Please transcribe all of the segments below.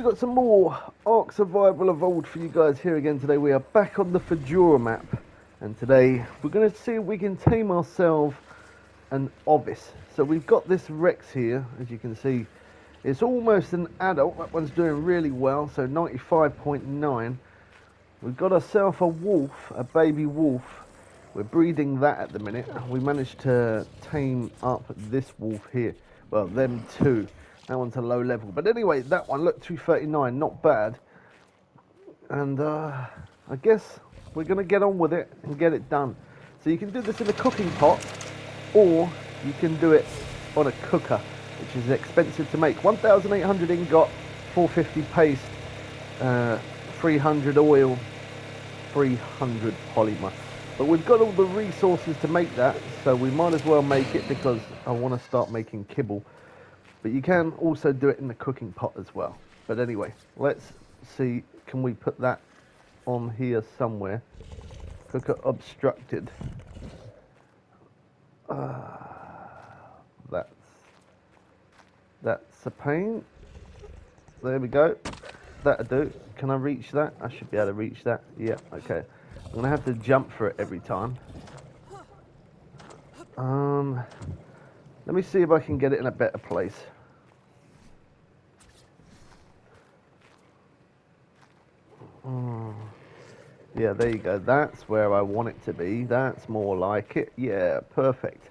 We've got some more ARK Survival Evolved for you guys here again today. We are back on the Fjordur map, and today we're going to see if we can tame ourselves an ovis. So we've got this Rex here, as you can see. It's almost an adult. That one's doing really well, so 95.9. We've got ourselves a wolf, a baby wolf. We're breeding that at the minute. We managed to tame up this wolf here. Well, them two. That one's a low level. But anyway, that one, look, 239, not bad. And I guess we're going to get on with it and get it done. So you can do this in a cooking pot, or you can do it on a cooker, which is expensive to make. 1,800 ingot, 450 paste, 300 oil, 300 polymer. But we've got all the resources to make that, so we might as well make it because I want to start making kibble. But you can also do it in the cooking pot as well. But anyway, let's see, can we put that on here somewhere? Cooker obstructed. That's a pain. There we go. That'll do. Can I reach that? I should be able to reach that. Yeah, okay. I'm going to have to jump for it every time. Let me see if I can get it in a better place. Yeah, there you go. That's where I want it to be. That's more like it. Yeah, perfect.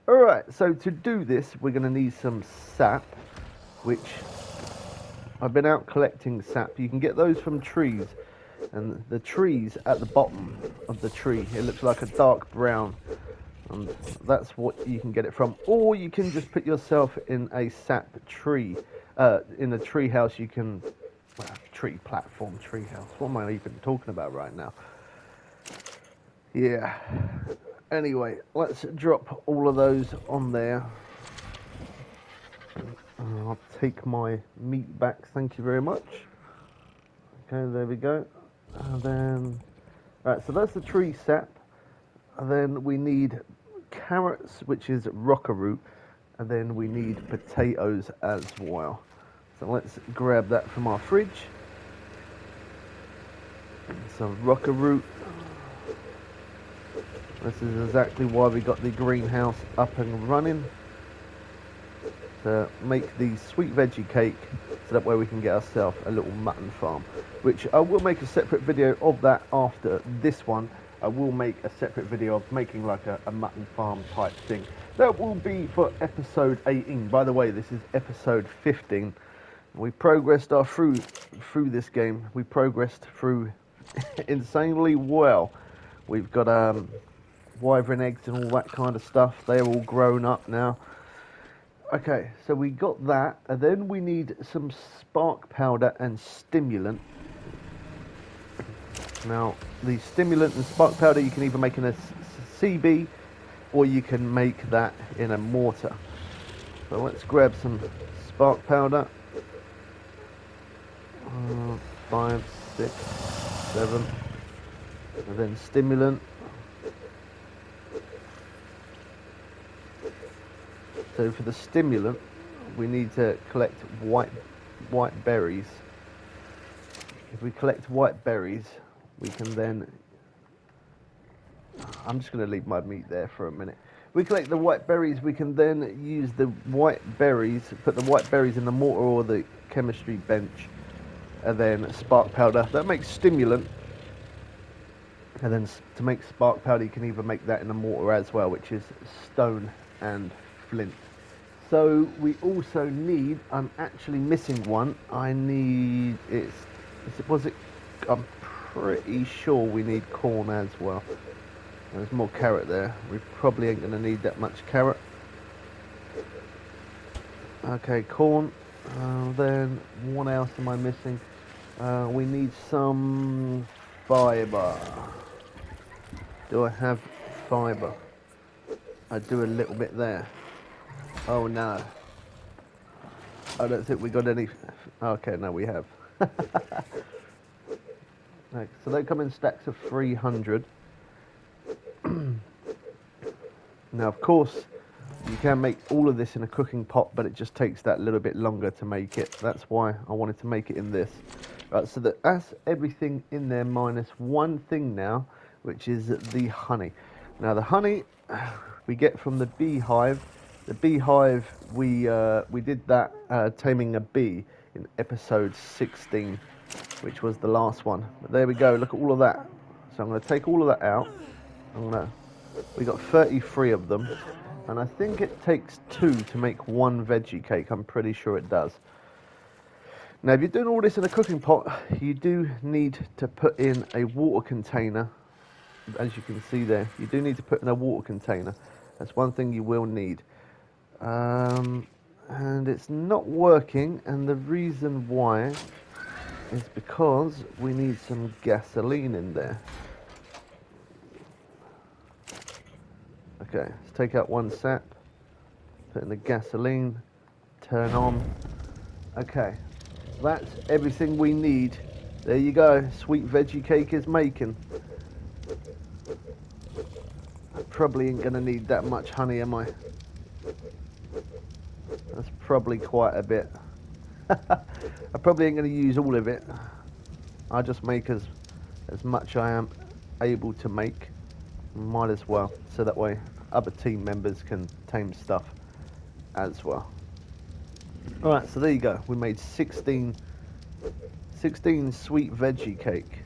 Alright, so to do this, we're going to need some sap, which I've been out collecting sap. You can get those from trees. And the trees at the bottom of the tree, it looks like a dark brown. And that's what you can get it from. Or you can just put yourself in a sap tree. In a tree house, you can... Well, tree platform, tree house. What am I even talking about right now? Yeah. Anyway, let's drop all of those on there. I'll take my meat back, thank you very much. Okay, there we go. And then... Right, so that's the tree sap. And then we need carrots, which is rocker root. And then we need potatoes as well. So let's grab that from our fridge. Some rocker root. This is exactly why we got the greenhouse up and running. To make the sweet veggie cake, so that way we can get ourselves a little mutton farm. Which I will make a separate video of that after this one. I will make a separate video of making like a mutton farm type thing. That will be for episode 18. By the way, this is episode 15. We progressed through this game. We progressed through insanely well. We've got wyvern eggs and all that kind of stuff. They're all grown up now. Okay, so we got that, and then we need some spark powder and stimulant. Now, the stimulant and spark powder you can either make in a CB, or you can make that in a mortar. So let's grab some spark powder. 5, 6, 7, and then stimulant. So for the stimulant, we need to collect white berries. If we collect white berries, we can then... I'm just going to leave my meat there for a minute. We collect the white berries, we can then use the white berries, put the white berries in the mortar or the chemistry bench, and then spark powder. That makes stimulant. And then to make spark powder, you can either make that in a mortar as well, which is stone and flint. So we also need, I'm actually missing one. I need, I'm pretty sure we need corn as well. There's more carrot there. We probably ain't going to need that much carrot. Okay, corn. Then what else am I missing? We need some fibre. Do I have fibre? I do a little bit there. Oh no. I don't think we got any. Okay, no, we have. Okay, so they come in stacks of 300. Now, of course, You can make all of this in a cooking pot, but it just takes that little bit longer to make it. That's why I wanted to make it in this. Right, so that's everything in there minus one thing now, which is the honey. Now the honey we get from the beehive. The beehive, we did that taming a bee in episode 16, which was the last one. But there we go, look at all of that. So I'm going to take all of that out. We got 33 of them, and I think it takes 2 to make one veggie cake. I'm pretty sure it does. Now, if you're doing all this in a cooking pot, you do need to put in a water container. As you can see there, you do need to put in a water container. That's one thing you will need. And it's not working, and the reason why is because we need some gasoline in there. Okay, let's take out one sap, put in the gasoline, turn on. Okay, that's everything we need. There you go, sweet veggie cake is making. I probably ain't gonna need that much honey, am I? That's probably quite a bit. I probably ain't gonna use all of it. I just make as much I am able to make. Might as well, so that way other team members can tame stuff as well. Alright, so there you go. We made 16 sweet veggie cake.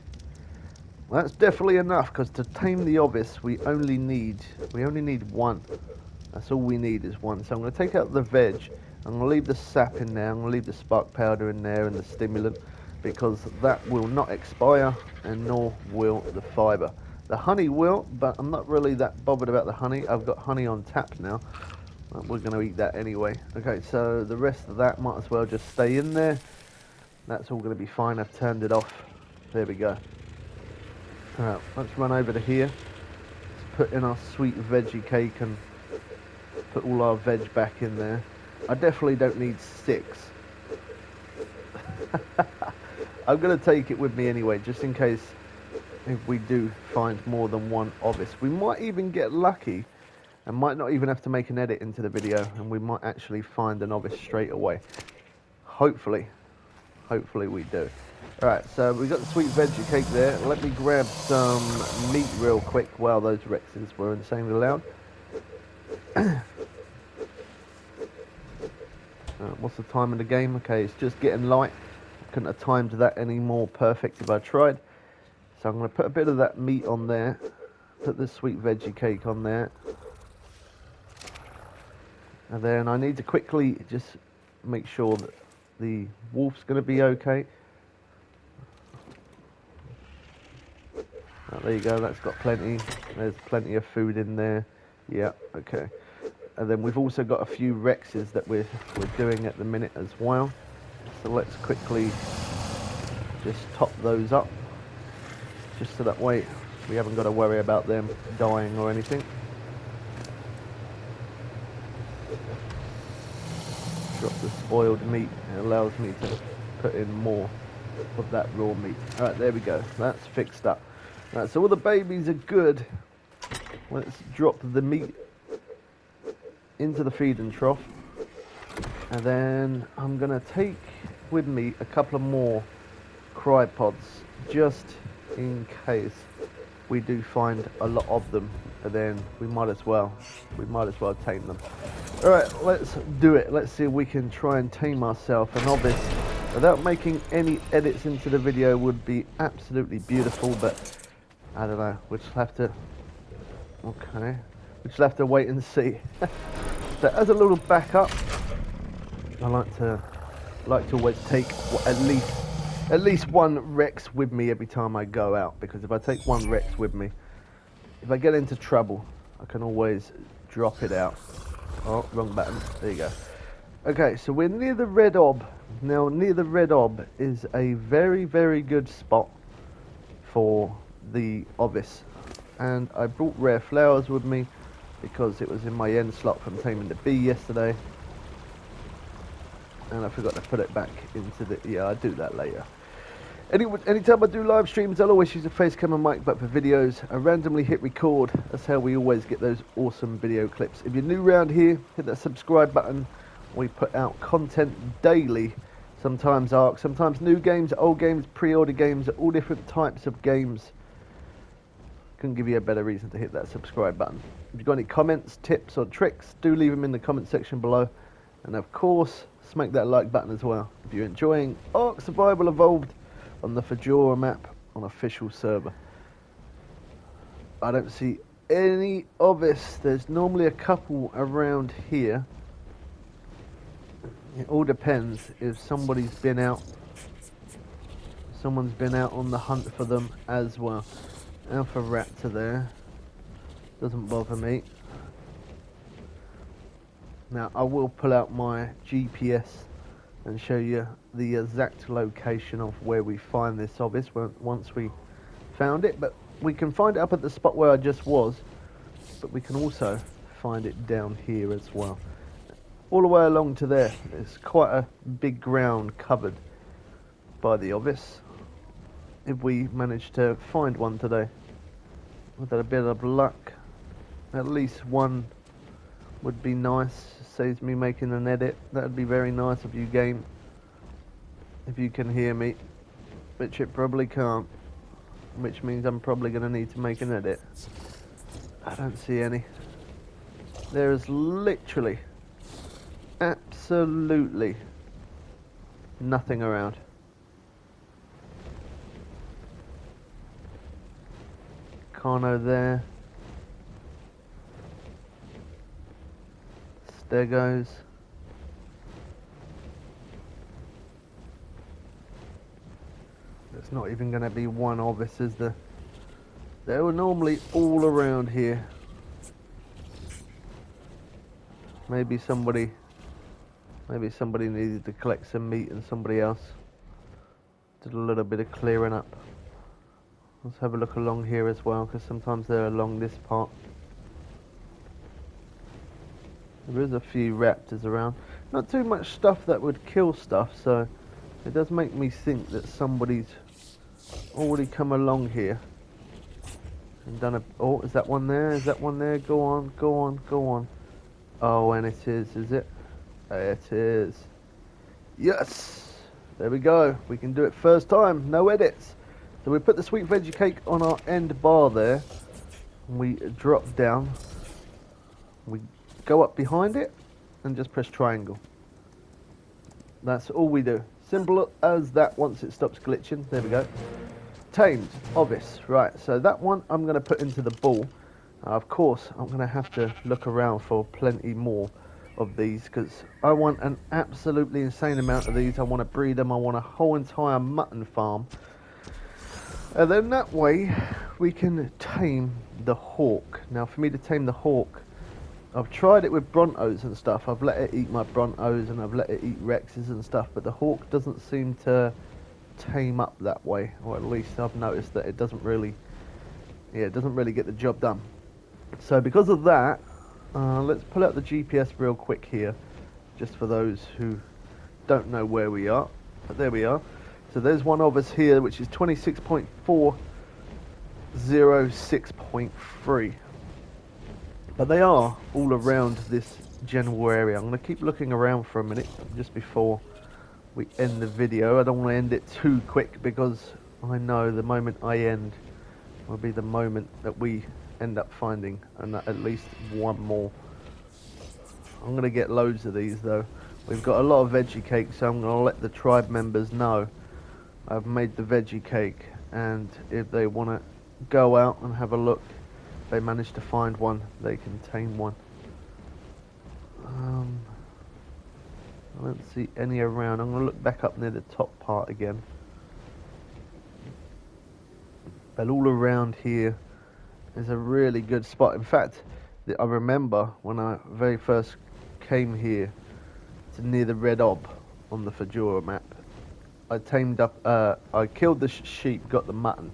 Well, that's definitely enough, because to tame the ovis we only need one. That's all we need is one. So I'm going to take out the veg. I'm going to leave the sap in there. I'm going to leave the spark powder in there and the stimulant, because that will not expire, and nor will the fibre. The honey will, but I'm not really that bothered about the honey. I've got honey on tap now. We're going to eat that anyway. Okay, so the rest of that might as well just stay in there. That's all going to be fine. I've turned it off. There we go. Alright, let's run over to here. Let's put in our sweet veggie cake and put all our veg back in there. I definitely don't need 6. I'm going to take it with me anyway, just in case if we do find more than one ovis. We might even get lucky and might not even have to make an edit into the video, and we might actually find an ovis straight away. Hopefully we do. Alright, so we got the sweet veggie cake there. Let me grab some meat real quick while those Rexes were insanely loud. What's the time in the game? Okay, it's just getting light. I couldn't have timed that any more perfect if I tried. So I'm going to put a bit of that meat on there. Put the sweet veggie cake on there. And then I need to quickly just make sure that the wolf's going to be okay. There you go, that's got plenty. There's plenty of food in there. Yeah, okay. And then we've also got a few Rexes that we're doing at the minute as well. So let's quickly just top those up, just so that way we haven't got to worry about them dying or anything. Drop the spoiled meat. It allows me to put in more of that raw meat. Alright, there we go. That's fixed up. Right, so all the babies are good. Let's drop the meat into the feeding trough. And then I'm going to take with me a couple of more crypods, just in case we do find a lot of them. And then we might as well tame them. Alright, let's do it. Let's see if we can try and tame ourselves an ovis without making any edits into the video. Would be absolutely beautiful, but I don't know. We'll just have to. Okay, we just have to wait and see. So as a little backup, I like to always take at least one Rex with me every time I go out, because if I take one Rex with me, if I get into trouble, I can always drop it out. Oh, wrong button. There you go. Okay, so we're near the red ob. Now, near the red ob is a very, very good spot for the ovis. And I brought rare flowers with me because it was in my end slot from taming the bee yesterday. And I forgot to put it back into the... Yeah, I'll do that later. Anytime I do live streams, I'll always use a face cam and mic, but for videos, I randomly hit record. That's how we always get those awesome video clips. If you're new around here, hit that subscribe button. We put out content daily. Sometimes ARK, sometimes new games, old games, pre-order games, all different types of games. Couldn't give you a better reason to hit that subscribe button. If you've got any comments, tips or tricks, do leave them in the comment section below. And of course, smack that like button as well if you're enjoying ARK Survival Evolved on the Fjordur map on official server. I don't see any ovis. There's normally a couple around here. It all depends if someone's been out on the hunt for them as well. Alpha raptor there. Doesn't bother me. Now I will pull out my GPS and show you the exact location of where we find this ovis once we found it. But we can find it up at the spot where I just was, but we can also find it down here as well. All the way along to there, there's quite a big ground covered by the ovis. If we manage to find one today, with a bit of luck, at least one would be nice. Saves me making an edit. That would be very nice of you, game, if you can hear me, which it probably can't, which means I'm probably going to need to make an edit. I don't see any. There is literally absolutely nothing around. Carno there. Stegos. There's not even going to be one ovis, is there? They were normally all around here. Maybe somebody needed to collect some meat and somebody else did a little bit of clearing up. Let's have a look along here as well, because sometimes they're along this part. There is a few raptors around. Not too much stuff that would kill stuff, so it does make me think that somebody's already come along here and done a... Oh, is that one there? Is that one there? Go on, go on, go on. Oh, and it is it? It is. Yes! There we go. We can do it first time. No edits. So we put the sweet veggie cake on our end bar there. We drop down. We go up behind it and just press triangle. That's all we do. Simple as that once it stops glitching. There we go. Tamed ovis. Right, so that one I'm going to put into the ball. Of course, I'm going to have to look around for plenty more of these because I want an absolutely insane amount of these. I want to breed them. I want a whole entire mutton farm. And then that way we can tame the hawk. Now for me to tame the hawk, I've tried it with brontos and stuff. I've let it eat my brontos and I've let it eat rexes and stuff, but the hawk doesn't seem to tame up that way, or at least I've noticed that it doesn't really get the job done. So because of that, let's pull out the GPS real quick here, just for those who don't know where we are. But there we are. So there's one of us here, which is 26.406.3. But they are all around this general area. I'm going to keep looking around for a minute, just before we end the video. I don't want to end it too quick, because I know the moment I end will be the moment that we end up finding at least one more. I'm going to get loads of these though. We've got a lot of veggie cake, so I'm going to let the tribe members know I've made the veggie cake, and if they want to go out and have a look, if they manage to find one, they can tame one. I don't see any around. I'm going to look back up near the top part again. But all around here is a really good spot. In fact, I remember when I very first came here to near the red ob on the Fjordur map, I tamed up, I killed the sheep, got the mutton,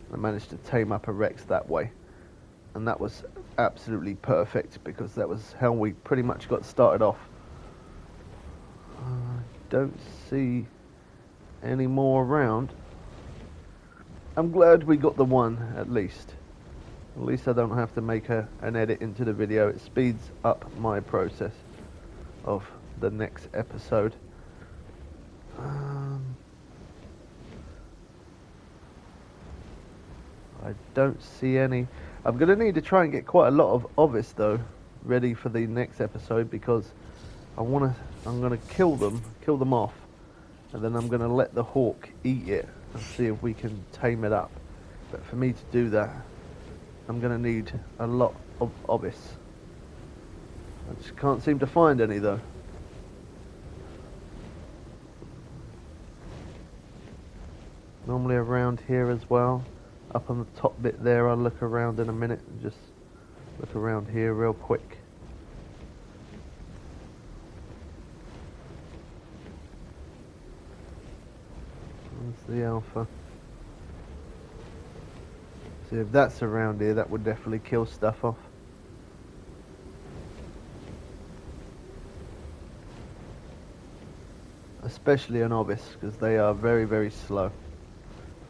and I managed to tame up a rex that way. And that was absolutely perfect, because that was how we pretty much got started off. I don't see any more around. I'm glad we got the one at least. At least I don't have to make an edit into the video. It speeds up my process of the next episode. I don't see any. I'm going to need to try and get quite a lot of ovis though, ready for the next episode, because I'm going to kill them off, and then I'm going to let the hawk eat it and see if we can tame it up. But for me to do that, I'm going to need a lot of ovis. I just can't seem to find any though. Normally around here as well. Up on the top bit there, I'll look around in a minute and just look around here real quick. There's the alpha. See if that's around here, that would definitely kill stuff off. Especially an ovis, because they are very, very slow.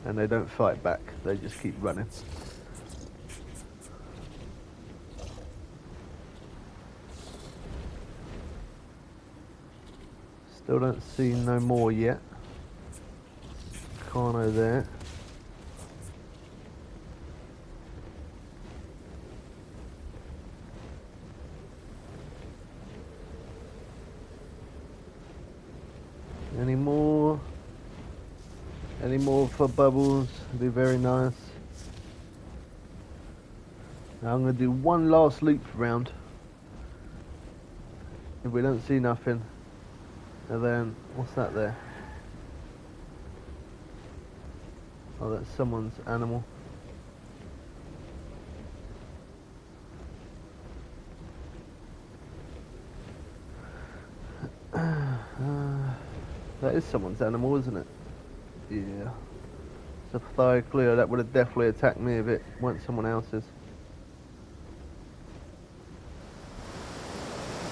And they don't fight back, they just keep running. Still don't see no more yet. Carno there. Any more? Any more for bubbles? Would be very nice. Now I'm going to do one last loop round. If we don't see nothing, and then what's that there? Oh, that's someone's animal. That is someone's animal, isn't it? Yeah. So thigh clear, that would have definitely attacked me if it weren't someone else's.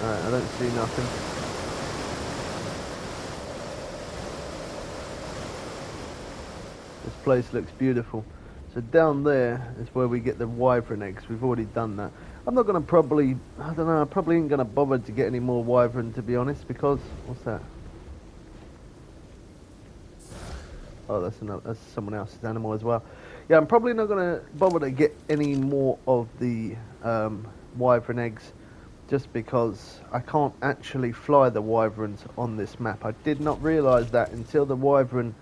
Alright, I don't see nothing. This place looks beautiful. So down there is where we get the wyvern eggs. We've already done that. I'm not going to probably, I don't know, I probably ain't going to bother to get any more wyvern, to be honest, because, what's that? Oh, that's someone else's animal as well. Yeah, I'm probably not going to bother to get any more of the wyvern eggs, just because I can't actually fly the wyverns on this map. I did not realise that until the wyvern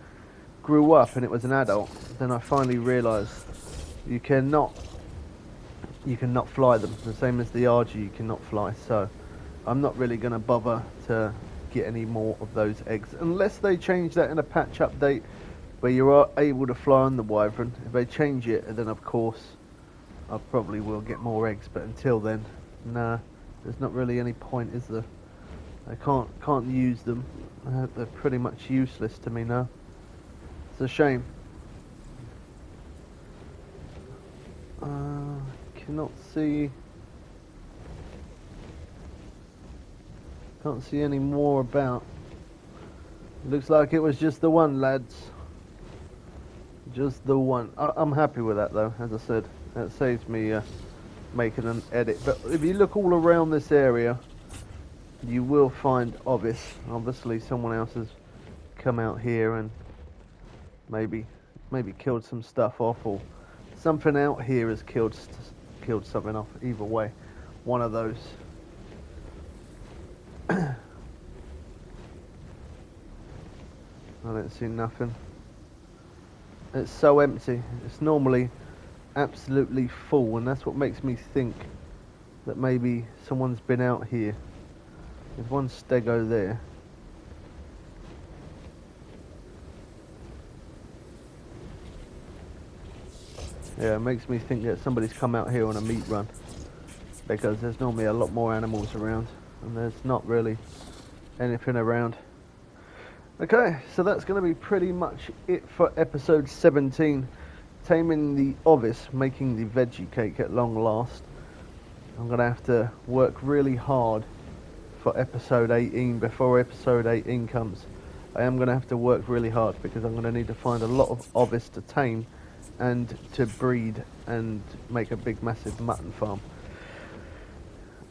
grew up and it was an adult. Then I finally realised you cannot fly them. The same as the RG, you cannot fly. So I'm not really going to bother to get any more of those eggs unless they change that in a patch update where you are able to fly on the wyvern. If they change it, then of course I probably will get more eggs, but until then, nah, there's not really any point, is there? I can't use them. They're pretty much useless to me now. It's a shame. Cannot see. Can't see any more about. Looks like it was just the one, lads. Just the one. I'm happy with that though, as I said. That saves me making an edit. But if you look all around this area, you will find ovis. Obviously someone else has come out here and maybe killed some stuff off, or something out here has killed something off. Either way, one of those. I don't see nothing. It's so empty. It's normally absolutely full, and that's what makes me think that maybe someone's been out here. There's one stego there. Yeah, it makes me think that somebody's come out here on a meat run, because there's normally a lot more animals around, and there's not really anything around. Okay, so that's going to be pretty much it for episode 17. Taming the ovis, making the veggie cake at long last. I'm going to have to work really hard for episode 18 before episode 18 comes. I am going to have to work really hard because I'm going to need to find a lot of ovis to tame and to breed and make a big massive mutton farm.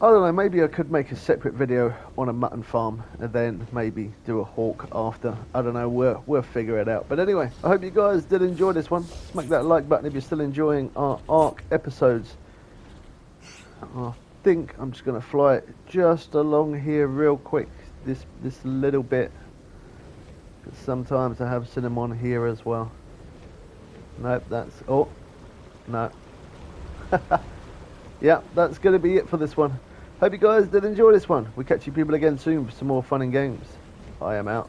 I don't know, maybe I could make a separate video on a mutton farm and then maybe do a hawk after. I don't know, we'll figure it out. But anyway, I hope you guys did enjoy this one. Smack that like button if you're still enjoying our ARK episodes. I think I'm just going to fly it just along here real quick, this little bit. Sometimes I have seen them on here as well. Nope, that's... oh, no. Yeah, that's going to be it for this one. Hope you guys did enjoy this one. We'll catch you people again soon for some more fun and games. I am out.